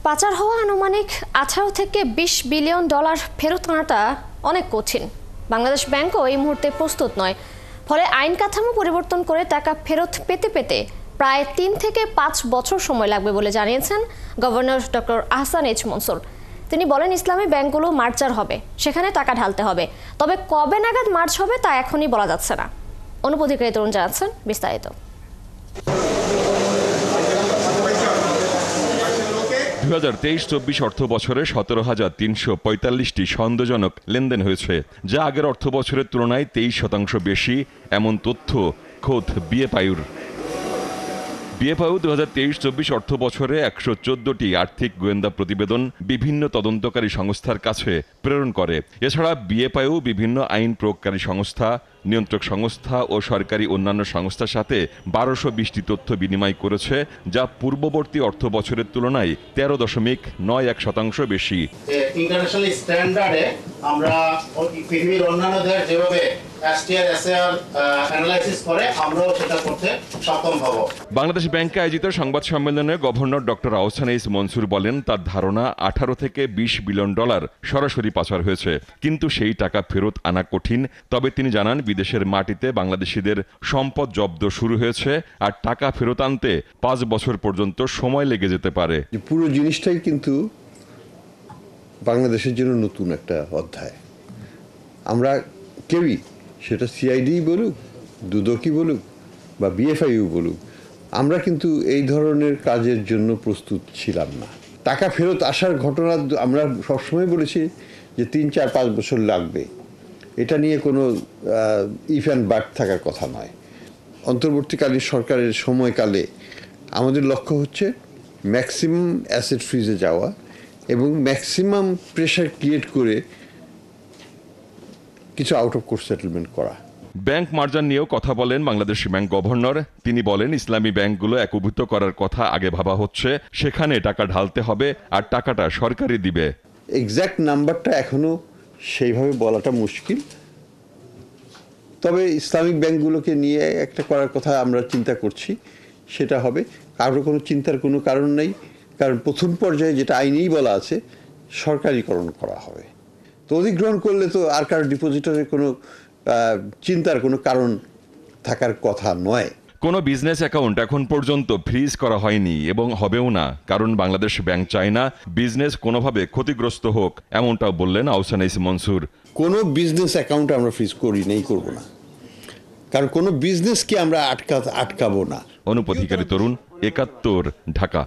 পাচার হওয়া আনুমানিক 18 থেকে 20 বিলিয়ন ডলার ফেরত আনাটা অনেক কঠিন। বাংলাদেশ ব্যাংকও এই মুহূর্তে প্রস্তুত নয়। ফলে আইন কাঠামো পরিবর্তন করে টাকা ফেরত পেতে পেতে প্রায় 3 থেকে 5 বছর সময় লাগবে বলে জানিয়েছেন governor doctor Ahsan H Mansur. তিনি বলেন, ইসলামী ব্যাংকগুলো মার্জার হবে, সেখানে টাকা ঢালতে হবে, তবে কবে নাগাদ মার্জ হবে তা এখনই বলা যাচ্ছে না। অনুপধিকারী তরুণ জানাচ্ছেন বিস্তারিত। 2023-24 অর্থ বছরে 17,345টি সন্দেহজনক লেনদেন হয়েছে, যা আগের অর্থ বছরের তুলনায় 23% বেশি, এমন তথ্য খোদ বিএফআইউর। বিএফআইউ 2023-24 অর্থ বছরে 114টি আর্থিক গোয়েন্দা প্রতিবেদন বিভিন্ন তদন্তকারী সংস্থার কাছে প্রেরণ করে। এছাড়া বিএফআইউ বিভিন্ন আইন প্রয়োগকারী সংস্থা, নিয়ন্ত্রক সংস্থা ও সরকারি অন্যান্য সংস্থার সাথে 1220টি তথ্য বিনিময় করেছে, যা পূর্ববর্তী অর্থ বছরের তুলনায় 13.91% বেশি। ইন্টারন্যাশনাল স্ট্যান্ডার্ডে আমরা পৃথিবীর অন্যান্য দেশ যেভাবে এসটিআর এসএআর অ্যানালাইসিস করে আমরাও সেটা করতে সক্ষম হব। বাংলাদেশ ব্যাংকে আয়োজিত সংবাদ সম্মেলনে governor doctor Ahsan H Mansur বলেন, তার ধারণা 18 থেকে 20 বিলিয়ন ডলার সরাসরি পাচার হয়েছে, কিন্তু সেই টাকা ফেরত আনা কঠিন। তবে তিনি জানান, বিদেশের মাটিতে বাংলাদেশিদের সম্পদ জব্দ শুরু হয়েছে, আর টাকা ফেরত আনতে 5 বছর পর্যন্ত সময় লেগে যেতে পারে। পুরো জিনিসটাই কিন্তু বাংলাদেশের জন্য নতুন একটা অধ্যায়। আমরা কেউই, সেটা সিআইডি বলুক, দুদকি বলুক বা বিএফআইউ বলুক, আমরা কিন্তু এই ধরনের কাজের জন্য প্রস্তুত ছিলাম না। টাকা ফেরত আসার ঘটনা আমরা সবসময় বলেছি যে 3, 4, 5 বছর লাগবে। এটা নিয়ে কোনো ইফ অ্যান্ড বাট থাকার কথা নয়। অন্তর্বর্তীকালীন সরকারের সময়কালে আমাদের লক্ষ্য হচ্ছে ম্যাক্সিমাম অ্যাসেট ফ্রিজে যাওয়া এবং ম্যাক্সিমাম প্রেশার ক্রিয়েট করে কিছু আউট অফ কোর্ট সেটেলমেন্ট করা। ব্যাংক মার্জার নিয়েও কথা বলেন বাংলাদেশ ব্যাংক গভর্নর। তিনি বলেন, ইসলামী ব্যাংকগুলো একীভূত করার কথা আগে ভাবা হচ্ছে, সেখানে টাকা ঢালতে হবে আর টাকাটা সরকারই দিবে। এক্স্যাক্ট নাম্বারটা এখনো সেইভাবে বলাটা মুশকিল, তবে ইসলামিক ব্যাংকগুলোকে নিয়ে একটা করার কথা আমরা চিন্তা করছি, সেটা হবে। কারো কোনো চিন্তার কোনো কারণ নেই, কারণ প্রথম পর্যায়ে যেটা আইনেই বলা আছে সরকারিকরণ করা হবে। তো অধিগ্রহণ করলে তো আর কারো ডিপোজিটরের কোনো চিন্তার কোনো কারণ থাকার কথা নয়। কোনো বিজনেস অ্যাকাউন্ট এখন পর্যন্ত ফ্রিজ করা হয়নি এবং হবেও না, কারণ বাংলাদেশ ব্যাংক চায় না বিজনেস কোনোভাবে ক্ষতিগ্রস্ত হোক, এমনটাও বললেন আহসান এইচ মনসুর। কোনো বিজনেস অ্যাকাউন্ট আমরা ফ্রিজ করি নেই, করব না, কারণ কোনো বিজনেসকে আমরা আটকাবো না। অনুপধিকারী তরুণ, 71, ঢাকা।